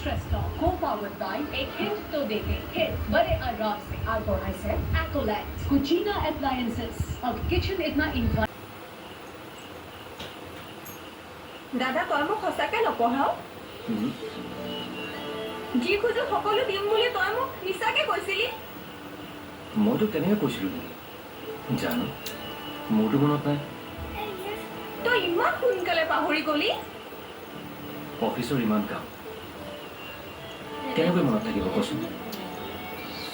Stress top co-powered by एक hit तो देते हिट बड़े आराम से आपको ऐसे एक्ोलैट कुचीना अप्लायंसेस अब किचन इतना इन्वाइट দাদা তই মোক সঁচাকৈ নপঢ়াও যি খোজো সকলো দিম বুলি তই মোক মিছাকৈ কৈছিলি মইতো কেনেকৈ কৈছিলোঁ নেকি জানো মোৰতো মনত নাই তই ইমান সোনকালে পাহৰি গলি অফিচৰ ইমান কাম কেনেকৈ মনত থাকিব কচোন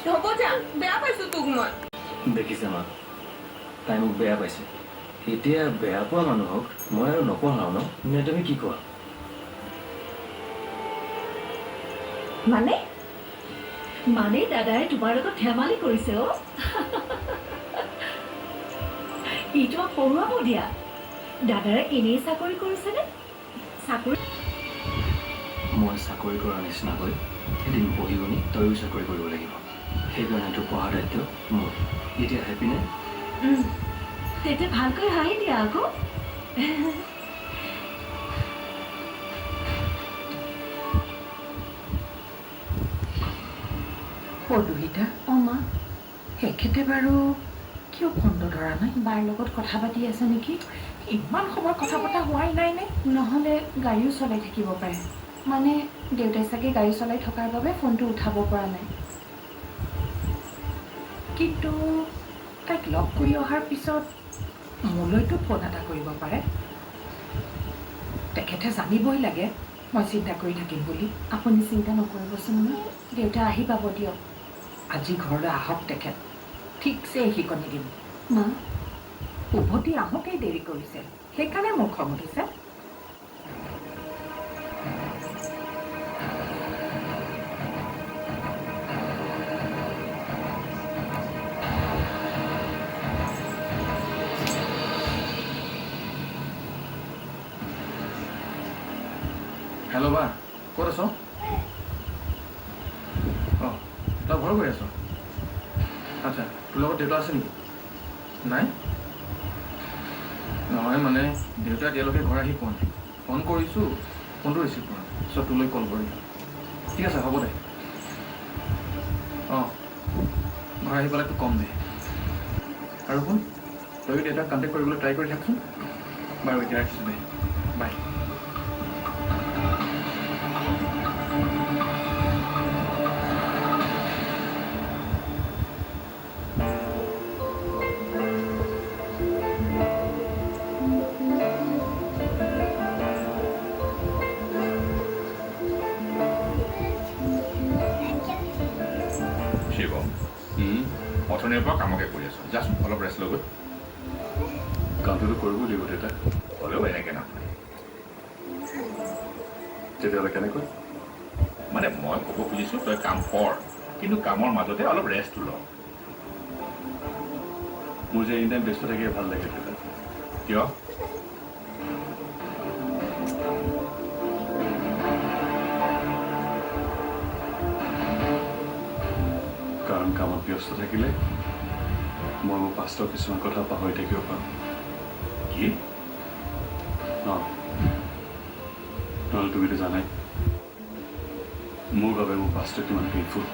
হ'ব যা বেয়া পাইছোঁ তোক মই দেখিছে মা তাই মোক বেয়া পাইছে এতিয়া বেয়া পোৱা মানুহক মই আৰু নপঢ়াওঁ ন নে তুমি কি কোৱা মানে মানে দাদাই তোমাৰ লগত ধেমালি কৰিছে অ ইটো পঢ়ুৱাব দিয়া দাদাৰে এনেই চাকৰি কৰিছেনে চাকৰি মই চাকৰি কৰাৰ নিচিনাকৈ এদিন পঢ়ি শুনি তয়ো চাকৰি কৰিব লাগিব সেইকাৰণে তোৰ পঢ়াৰ দায়িত্ব মোৰ এতিয়া হেপিনে তেতিয়া ভালকৈ হাঁহি দিয়া আকৌ দুহিতা মা এখেতে বাৰু কিয় ফোনটো ধৰা নাই বাৰ লগত কথা পাতি আছে নেকি ইমান সময় কথা পতা হোৱাই নাই নে নহ'লে গাড়ীও চলাই থাকিব পাৰে মানে দেউতাই চাগে গাড়ী চলাই থকাৰ বাবে ফোনটো উঠাব পৰা নাই কিন্তু তাইক লগ কৰি অহাৰ পিছত মোলৈতো ফোন এটা কৰিব পাৰে তেখেতে জানিবই লাগে মই চিন্তা কৰি থাকিম বুলি আপুনি চিন্তা নকৰিবচোন মা দেউতা আহি পাব দিয়ক আজি ঘৰলৈ আহক তেখেত ঠিকছে শিকনি দিম মা উভতি আহোঁতেই দেৰি কৰিছে সেইকাৰণে মোৰ খং উঠিছে হেল্ল' বা ক'ত আছ অঁ তই ঘৰ গৈ আছ আচ্ছা তোৰ লগত দেউতা আছে নেকি নাই নহয় মানে দেউতা এতিয়ালৈকে ঘৰ আহি পোৱা নাই ফোন কৰিছোঁ ফোনটো ৰিচিভ কৰা পিছত তোলৈ কল কৰিম ঠিক আছে হ'ব দে অঁ ঘৰ আহি পেলাই তোক কম দে আৰু শুন তই দেউতাক কণ্টেক্ট কৰিবলৈ ট্ৰাই কৰি থাকচোন বাৰু এতিয়া ৰাখিছোঁ দে বাই অথনিৰ পৰা কামকে কৰি আছোঁ জাষ্ট অলপ ৰেষ্ট লৈ গৈ কামটোতো কৰিবই লাগিব দেউতা হ'লেও এনেকৈ নহয় তেতিয়াহ'লে কেনেকৈ মানে মই ক'ব খুজিছোঁ তই কাম কৰ কিন্তু কামৰ মাজতে অলপ ৰেষ্ট ল মোৰ যে এনি টাইম ব্যস্ত থাকিয়ে ভাল লাগে দেউতা কিয় কাৰণ কামত ব্যস্ত থাকিলে মই মোৰ পাষ্টৰ কিছুমান কথা পাহৰি থাকিব পাৰোঁ কি নহ'লে তুমিতো জানাই মোৰ বাবে মোৰ পাষ্টৰ কিমান পেইনফুল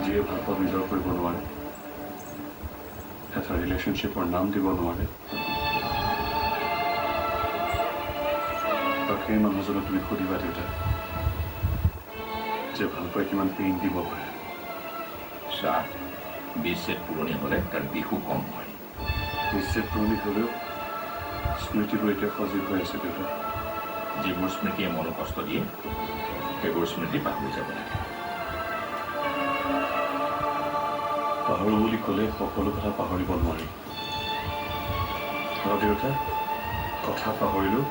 যিয়ে ভাল পোৱা নিজৰ কৰিব নোৱাৰে এটা ৰিলেশ্যনশ্বিপৰ নাম দিব নোৱাৰে আৰু সেই মানুহজনক তুমি সুধিবা দেউতা যে ভাল পাই কিমান পেইন দিব পাৰে চাহ বিচ্ছেদ পুৰণি হ'লে তাৰ বিহু কম হয় বিচ্ছেদ পুৰণি হ'লেও স্মৃতিবোৰ এতিয়া সজীৱ হৈ আছে দেউতা যিবোৰ স্মৃতিয়ে মনো কষ্ট দিয়ে সেইবোৰ স্মৃতি পাহৰি যাব লাগে পাহৰো বুলি ক'লে সকলো কথা পাহৰিব নোৱাৰি আৰু দেউতা কথা পাহৰিলেও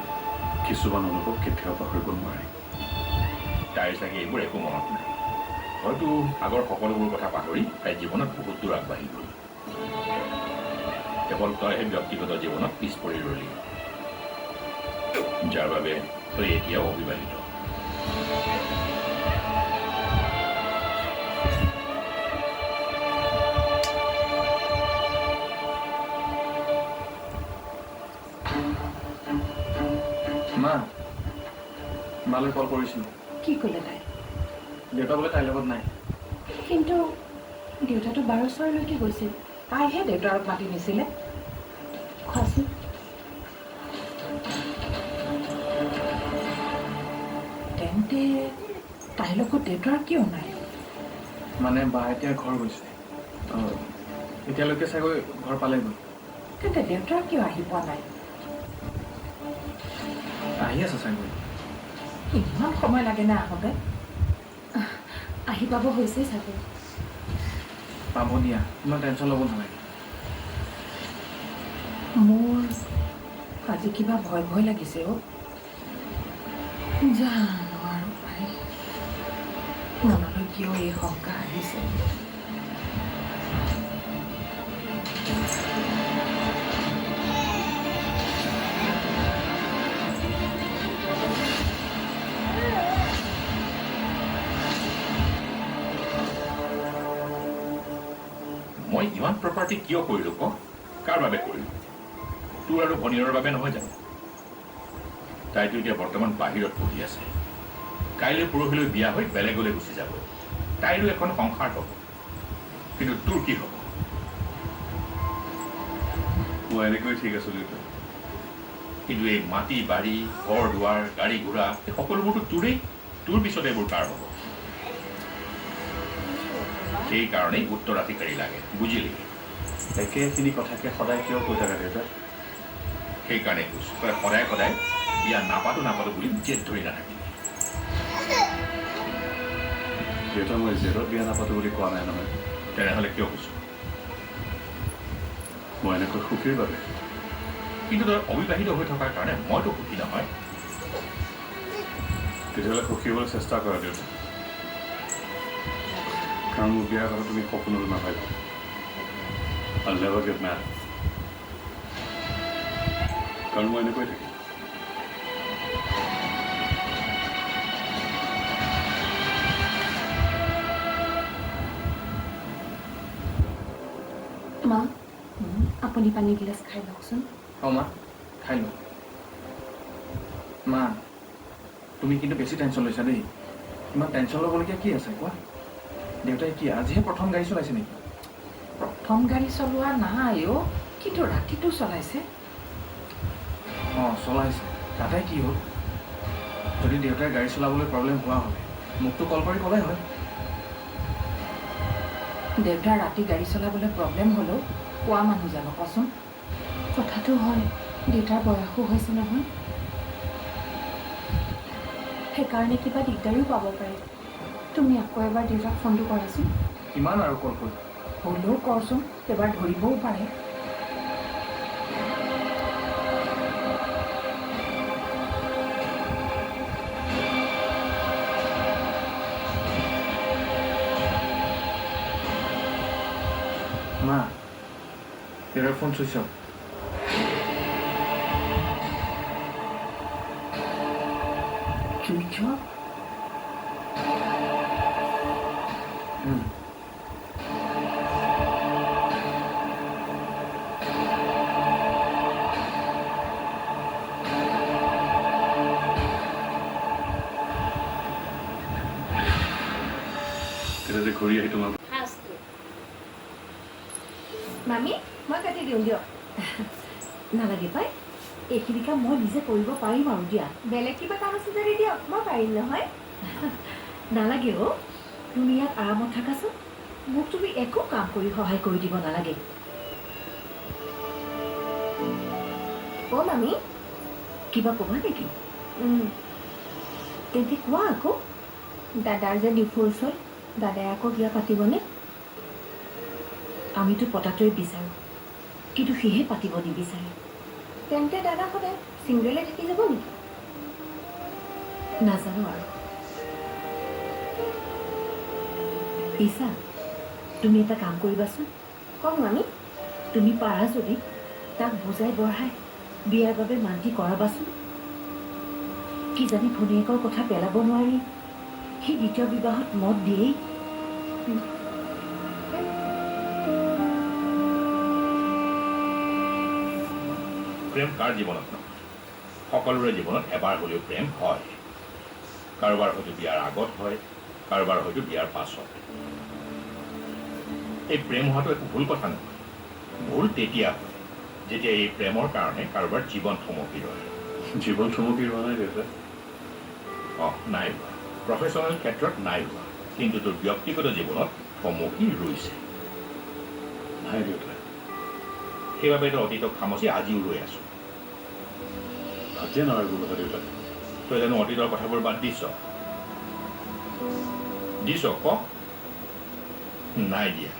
কিছুমান অনুভৱ কেতিয়াও পাহৰিব নোৱাৰি তাইৰ চাগে এইবোৰ একো মনত নাই হয়তো আগৰ সকলোবোৰ কথা পাহৰি তাই জীৱনত বহুত দূৰ আগবাঢ়ি গ'ল কেৱল তইহে ব্যক্তিগত জীৱনত পিছ পৰি ৰলি যাৰ বাবে তই এতিয়াও অবিবাহিত মা মালৈ কল কৰিছিলোঁ কি ক'লে তাই দেউতা বোলে তাইৰ লগত নাই কিন্তু দেউতাটো 12 গৈছিল তাইহে দেউতাক মাতি নিছিলে খোৱাচোন তেন্তে তাইৰ লগত দেউতাৰ কিয় নাই মানে বা এতিয়া ঘৰ গৈছে এতিয়ালৈকে চাগৈ ঘৰ পালেগৈ তেন্তে দেউতাৰ কিয় আহি পোৱা নাই আহি আছে চাগৈ ইমান সময় লাগে না আহোঁতে আহি পাব হৈছেই চাগে পাব দিয়া ইমান টেনশ্যন ল'ব নালাগে মোৰ আজি কিবা ভয় ভয় লাগিছে অ' জানো আৰু পাই মনলৈ কিয় এই শংকা আহিছে মই ইমান প্ৰপাৰ্টি কিয় কৰিলোঁ ক কাৰ বাবে কৰিলোঁ তোৰ আৰু ভনীৰৰ বাবে নহয় জানো তাইতো এতিয়া বৰ্তমান বাহিৰত পঢ়ি আছে কাইলৈ পৰহিলৈ বিয়া হৈ বেলেগলৈ গুচি যাব তাইৰো এখন সংসাৰ হ'ব কিন্তু তোৰ কি হ'ব মই এনেকৈ ঠিক আছোঁ দেউতা কিন্তু এই মাটি বাৰী ঘৰ দুৱাৰ গাড়ী ঘোঁৰা এই সকলোবোৰতো তোৰেই তোৰ পিছত এইবোৰ কাৰ হ'ব সেইকাৰণেই উত্তৰাধিকাৰী লাগে বুজিলি একেখিনি কথাকে সদায় কিয় কৈ থাকা দেউতা সেইকাৰণে কৈছোঁ তই সদায় সদায় বিয়া নাপাতো বুলি জেদ ধৰি নাথাকিবি দেউতা মই জেদত বিয়া নাপাতো বুলি কোৱা নাই নহয় তেনেহ'লে কিয় কৈছোঁ মই এনেকৈ সুখীৰ বাবে কিন্তু তই অবিবাহিত হৈ থকাৰ কাৰণে মইতো সুখী নহয় তেতিয়াহ'লে সুখী হ'বলৈ চেষ্টা কৰা দেউতা কাৰণ মোৰ বিয়াৰ কথা তুমি সপোনতো নাভাবিবা I'll never get married কাৰণ মই এনেকৈ থাকিম মা আপুনি পানী গিলাচ খাই লওকচোন অঁ মা খাই লওঁ মা তুমি কিন্তু বেছি টেনশ্যন লৈছা দেই ইমান টেনশ্যন ল'বলগীয়া কি আছে কোৱা দেউতাই কি আজিহে প্ৰথম গাড়ী চলাইছে নেকি প্ৰথম গাড়ী চলোৱা নাই অ' কিন্তু ৰাতিটো চলাইছে অঁ চলাইছে তাতে কি হ'ল যদি দেউতাই গাড়ী চলাবলৈ প্ৰব্লেম হোৱা হ'লে মোকতো কল কৰি ক'লেই হয় দেউতাৰ ৰাতি গাড়ী চলাবলৈ প্ৰব্লেম হ'লেও কোৱা মানুহ যাব কচোন কথাটো হয় দেউতাৰ বয়সো হৈছে নহয় সেইকাৰণে কিবা দিগদাৰিও পাব পাৰে তুমি আকৌ এবাৰ দেউতাক ফোনটো কৰাচোন কিমান আৰু কল কৰি হ'লেও কৰচোন এবাৰ ধৰিবও পাৰে মা দেউতাৰ phone switch off switch off তেতিয়া যে ঘূৰি আহি তোমাৰ মামী মই কাটি দিওঁ দিয়ক নালাগে পাই এইখিনি কাম মই নিজে কৰিব পাৰিম আৰু দিয়া বেলেগ কিবা কাম আছে যদি দিয়ক মই পাৰিম নহয় নালাগে অ' তুমি ইয়াত আৰামত থাকাচোন মোক তুমি একো কাম কৰি সহায় কৰি দিব নালাগে অ' মামী কিবা ক'বা নেকি তেন্তে কোৱা আকৌ দাদাৰ যে ডিভোৰ্চ হ'ল দাদাই আকৌ বিয়া পাতিবনে আমিতো পতাটোৱে বিচাৰোঁ কিন্তু সিহে পাতিব নিবিচাৰে তেন্তে দাদা সদায় ছিংগলে থাকি যাব নেকি নাজানো আৰু ঈশা তুমি এটা কাম কৰিবাচোন কওক মামী তুমি পাৰা যদি তাক বুজাই বঢ়াই বিয়াৰ বাবে মান্তি কৰাবাচোন কিজানি ভনীয়েকৰ কথা পেলাব নোৱাৰি সি দ্বিতীয় বিবাহত মত দিয়েই প্ৰেম কাৰ জীৱনত নহয় সকলোৰে জীৱনত এবাৰ হ'লেও প্ৰেম হয় কাৰোবাৰ হয়তো বিয়াৰ আগত হয়, কাৰোবাৰ হয়তো বিয়াৰ পাছত। এই প্ৰেম হোৱাটো একো ভুল কথা নহয়। ভুল তেতিয়া হয় যেতিয়া এই প্ৰেমৰ কাৰণে কাৰোবাৰ জীৱন থমকি ৰয়। জীৱন থমকি ৰোৱা নাই দেউতা। নাই হোৱা। প্ৰফেশ্যনেল ক্ষেত্ৰত নাই হোৱা, কিন্তু তোৰ ব্যক্তিগত জীৱনত থমকি ৰৈছে। নাই দেউতা। সেইবাবে তই অতীতক খামচি আজিও ৰৈ আছো। আজিয়ে নহয় কথা দেউতা। তই জানো অতীতৰ কথাবোৰ বাদ দিছ? ক? নাই দিয়া।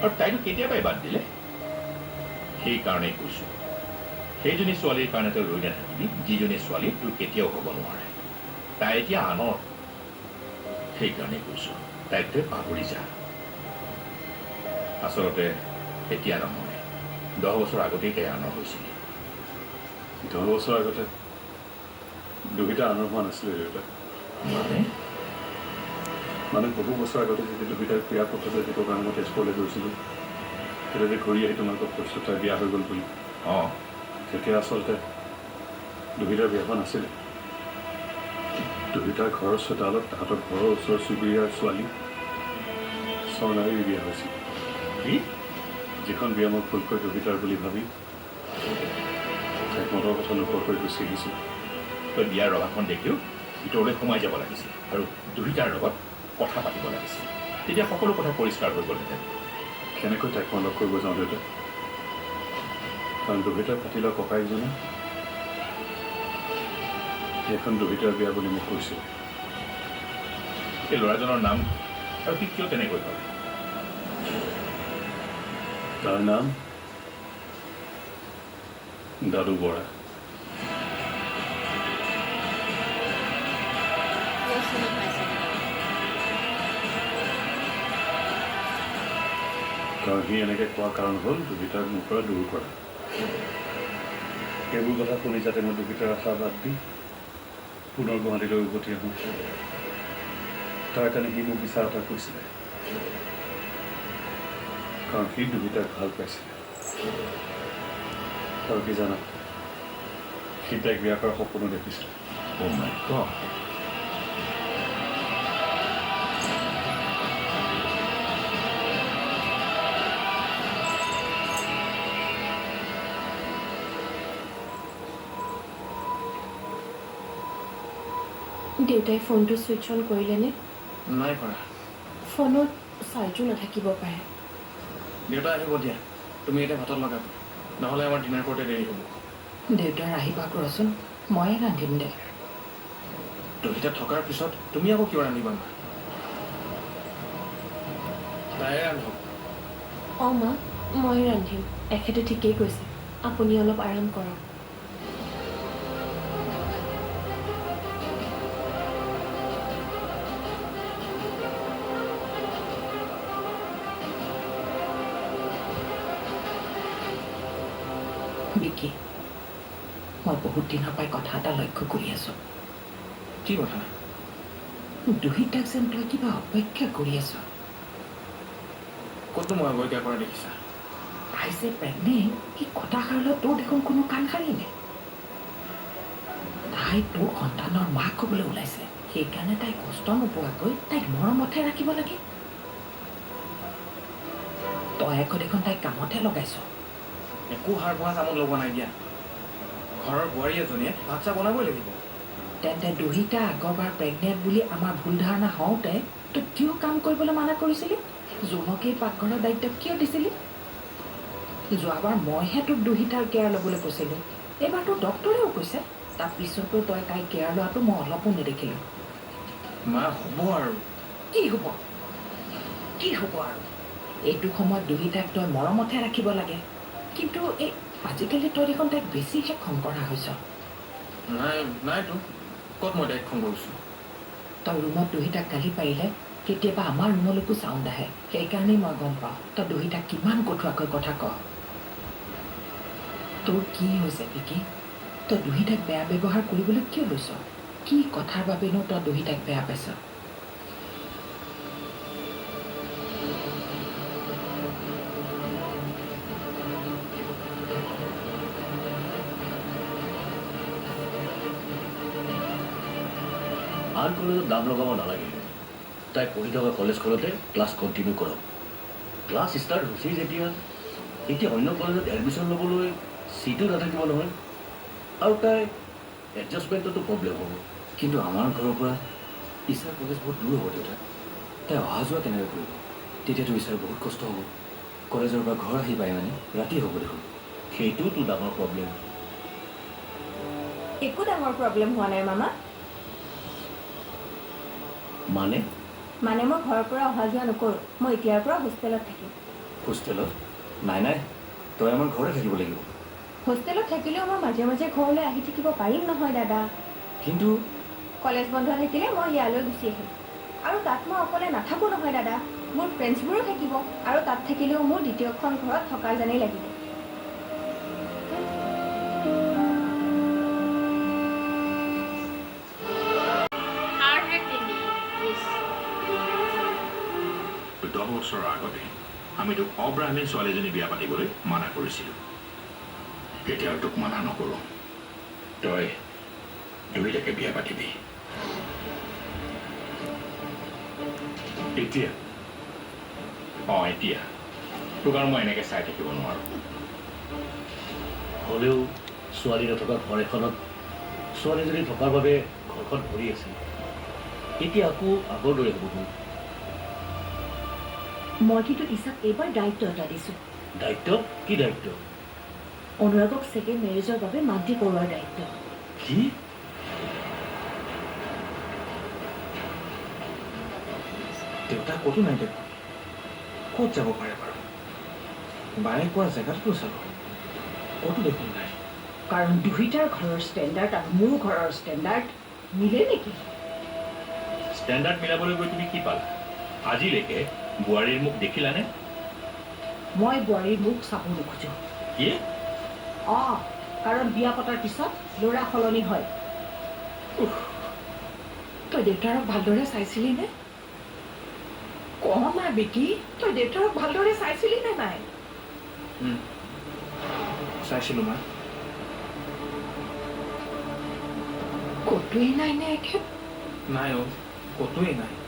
আৰু তাইতো কেতিয়াবাই বাদ দিলে। সেইকাৰণেই কৈছো, সেইজনী ছোৱালীৰ কাৰণে তই ৰৈ নাথাকিবি যিজনী ছোৱালী তোৰ কেতিয়াও হ'ব নোৱাৰে। তাই এতিয়া আনৰ। সেইকাৰণেই কৈছো, তাইক তই পাহৰি যা। আচলতে এতিয়া নহয়, 10 বছৰ আগতেই তাই আনৰ হৈছিল। 10 বছৰ আগতে দুহিতা আনৰ হোৱা নাছিলে দেউতা। মানে বহু বছৰ আগতে যেতিয়া দুহিতাৰ ক্ৰীড়া পদ্ধতি যিটো কাৰণে মই তেজপুৰলৈ গৈছিলোঁ, তেতিয়া যে ঘূৰি আহি তোমালোকক কৈছোঁ তাই বিয়া হৈ গ'ল বুলি। তেতিয়া আচলতে দুহিতাৰ বিয়া হোৱা নাছিলে। দুহিতাৰ ঘৰৰ চোতালত তাহাঁতৰ ঘৰৰ ওচৰ চুবুৰীয়াৰ ছোৱালী স্বৰ্ণাৰীৰ বিয়া হৈছিল। যিখন বিয়া মই ভুলকৈ দুহিতাৰ বুলি ভাবি তাইক মনৰ কথা নোকোৱাকৈ গুচি আহিছিলোঁ। তই বিয়াৰ ৰভাখন দেখিও ভিতৰলৈ সোমাই যাব লাগিছিল আৰু দুহিতাৰ লগত কথা পাতিব লাগিছিল। তেতিয়া সকলো কথা পৰিষ্কাৰ হৈ গ'লহেঁতেন। কেনেকৈ তাইক মই লগ কৰিব যাওঁ দেউতা? কাৰণ দুহিতাৰ পাতি লোৱা ককাইকজনে সেইখন দুহিতাৰ বিয়া বুলি মোক কৈছিল। সেই ল'ৰাজনৰ নাম আৰু সি কিয় তেনেকৈ ক'লে? তাৰ নাম দাদু বৰা। কাৰণ সি এনেকৈ কোৱা কাৰণ হ'ল দুহিতাক মোৰ পৰা দূৰ কৰা। সেইবোৰ কথা শুনি যাতে মই দুহিতাৰ আশা বাদ দি পুনৰ গুৱাহাটীলৈ উভতি আহোঁ, তাৰ কাৰণে সি মোক বিচাৰ এটা কৰিছিলে। কাৰণ সি দুহিতাক ভাল পাইছিলে। আৰু কি জানা, সি তাইক বিয়া কৰাৰ সপোনো দেখিছিলে। Oh my God. দেউতাই ফোনটো ছুইচ অন কৰিলেনে? নাই কৰা। ফোনত চাৰ্জো নাথাকিব পাৰে। দেউতা আহিব দিয়া, তুমি এতিয়া ভাতত লগাবা, নহ'লে আমাৰ ডিনাৰ কৰোঁতে দেৰি হ'ব। দেউতাৰ আহিবা ৰচোন, ময়ে ৰান্ধিম দে। দুহিতা থকাৰ পিছত তুমি আকৌ কিয় ৰান্ধিবা? তাইয়ে ৰান্ধক। মা, মই ৰান্ধিম। এখেতে ঠিকেই কৈছে, আপুনি অলপ আৰাম কৰক। বিকি, মই বহুত দিনৰ পৰাই কথা এটা লক্ষ্য কৰি আছোঁ। কি কথা? দুহিতাক যেন তই কিবা অপেক্ষা কৰি আছ। ক'তো মই অৱজ্ঞা কৰা দেখিছা? তাই যে প্ৰেগনেণ্ট, এই কথাষাৰলৈ তোৰ দেখোন কোনো কাণ সাৰি নাই। তাই তোৰ সন্তানৰ মাক হ'বলৈ ওলাইছে, সেইকাৰণে তাই কষ্ট নোপোৱাকৈ তাইক মৰমতহে ৰাখিব লাগে। তই আকৌ দেখোন তাইক কামতহে লগাইছ। একো হাৰ পোৱা কামত লগোৱা নাই দিয়া। ঘৰৰ বোৱাৰী এজনীয়ে ভাত চাহ বনাবই লাগিব। তেন্তে দুহিতা আগৰবাৰ প্ৰেগনেণ্ট বুলি আমাৰ ভুল ধাৰণা হওঁতে তই কিয় কাম কৰিবলৈ মানা কৰিছিলি? জোনকেই পাকঘৰৰ দায়িত্ব কিয় দিছিলি? যোৱাবাৰ মইহে তোক দুহিতাৰ কেয়াৰ ল'বলৈ কৈছিলোঁ, এইবাৰতো ডক্টৰেও কৈছে। তাৰ পিছতো তই তাইৰ কেয়াৰ লোৱাটো মই অলপো নেদেখিলোঁ। মা, হ'ব আৰু। কি হ'ব? কি হ'ব আৰু? এইটো সময়ত দুহিতাক তই মৰমতহে ৰাখিব লাগে, কিন্তু এই আজিকালি তই দেখোন তাইক বেছিহে খং কৰা হৈছ। নাইতো, ক'ত মই তাইক খং কৰিছোঁ? তই ৰুমত দুহিতাক গালি পাৰিলে কেতিয়াবা আমাৰ ৰুমলৈকো চাউণ্ড আহে, সেইকাৰণেই মই গম পাওঁ তই দুহিতাক কিমান কঠোৱাকৈ কথা কৱ। তোৰ কি হৈছে বিকি? তই দুহিতাক বেয়া ব্যৱহাৰ কৰিবলৈ কিয় লৈছ? কি কথাৰ বাবেনো তই দুহিতাক বেয়া পাইছ? আন কলেজত দাম লগাব নালাগে তাই পঢ়ি থকা কলেজখনতে ক্লাছ কণ্টিনিউ কৰক ক্লাছ ষ্টাৰ্ট হৈছেই যেতিয়া এতিয়া অন্য কলেজত এডমিশ্যন ল'বলৈ চিটো নাথাকিব নহয় আৰু তাই এডজাষ্টমেণ্টতো প্ৰব্লেম হ'ব কিন্তু আমাৰ ঘৰৰ পৰা ইছাৰ কলেজ বহুত দূৰ হ'ব দেউতা তাই অহা যোৱা কেনেকৈ কৰিব তেতিয়াতো ইছাৰ বহুত কষ্ট হ'ব কলেজৰ পৰা ঘৰ আহি পাই মানে ৰাতি হ'ব দেখোন সেইটোতো ডাঙৰ প্ৰব্লেম একো ডাঙৰ প্ৰব্লেম হোৱা নাই মামা মানে মানে মই ঘৰৰ পৰা অহা যোৱা নকৰোঁ মই এতিয়াৰ পৰা হোষ্টেলত থাকিম হোষ্টেলত নাই নাই তই আমাৰ ঘৰতে থাকিব লাগিব হোষ্টেলত থাকিলেও মই মাজে মাজে ঘৰলৈ আহি থাকিব পাৰিম নহয় দাদা কিন্তু কলেজ বন্ধ থাকিলে মই ইয়ালৈ গুচি আহিম আৰু তাত মই অকলে নাথাকোঁ নহয় দাদা মোৰ ফ্ৰেণ্ডছবোৰো থাকিব আৰু তাত থাকিলেও মোৰ দ্বিতীয়খন ঘৰত থকা যেনেই লাগিব দহ বছৰৰ আগতে আমি তোক অব্ৰাহ্মীণ ছোৱালীজনী বিয়া পাতিবলৈ মানা কৰিছিলোঁ এতিয়া তোক মানা নকৰোঁ তই দুইটাকে বিয়া পাতিবি এতিয়া এতিয়া তোক আৰু মই এনেকৈ চাই থাকিব নোৱাৰোঁ হ'লেও ছোৱালী নথকা ঘৰ এখনত ছোৱালীজনী থকাৰ বাবে ঘৰখন ভৰি আছিল এতিয়া আকৌ আগৰ দৰে হ'ব মই কিন্তু ইছাক এইবাৰ দায়িত্ব এটা দিছোঁ দায়িত্ব কি দায়িত্ব অনুৰাগক ছেকেণ্ড মেৰেজৰ বাবে মান্তি কৰোৱাৰ দায়িত্ব কি দেউতা ক'তো নাই দেখোন ক'ত যাব পাৰে বাৰু বায়ে কোৱা জেগাতটো চাব ক'তো দেখোন নাই কাৰণ দুহিটাৰ ঘৰৰ ষ্টেণ্ডাৰ্ড আৰু মোৰ ঘৰৰ ষ্টেণ্ডাৰ্ড মিলে নেকি ষ্টেণ্ডাৰ্ড মিলাবলৈ গৈ তুমি কি পালা আজিলৈকে বোৱাৰীৰ মুখ দেখিলানে মই বোৱাৰীৰ মুখ চাব নোখোজোঁ কি কাৰণ বিয়া পতাৰ পিছত ল'ৰা সলনি হয় তই দেউতাৰক ভালদৰে চাইছিলি নে কমা বিকি তই দেউতাৰক ভালদৰে চাইছিলি নে নাই চাইছিলোঁ মা ক'তোৱেই নাই নে এখেত নাই ক'তোৱেই নাই